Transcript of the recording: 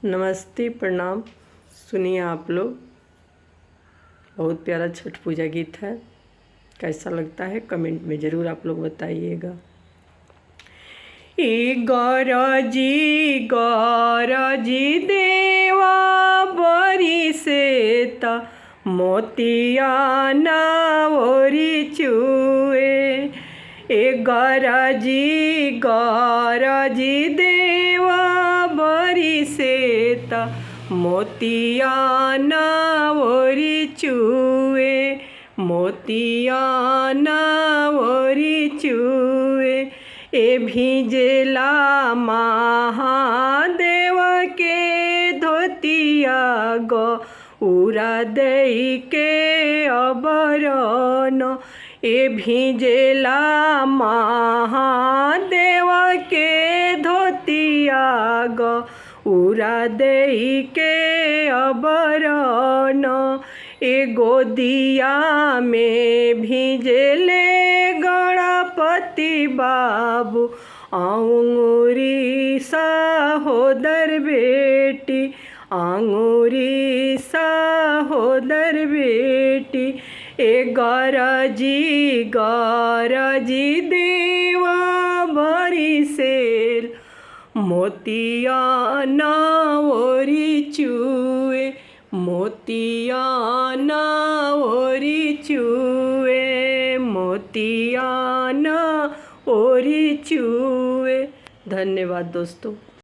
नमस्ते, प्रणाम। सुनिए आप लोग, बहुत प्यारा छठ पूजा गीत है। कैसा लगता है कमेंट में ज़रूर आप लोग बताइएगा। गरजी देवा बरी से ता मोतिया नावरी चुए। गरजी देवा बरी से ता मोतिया नावरी चुए। मोतिया नावरी चुए। ए भिजेला महादेव के धोतिया गौरा दई के अबरन। ए भिजेला महादेव के धोतिया गौरा दई के अबरन। ए गोदिया में भिजेले गणपति बाबू आंगुरी सहोदर बेटी। आंगुरी सहोदर बेटी। ए गरजी देवा बरी से मोतिया नावरी चुए। मोतिया नावरी चुए। मोतिया नावरी चुए। धन्यवाद दोस्तों।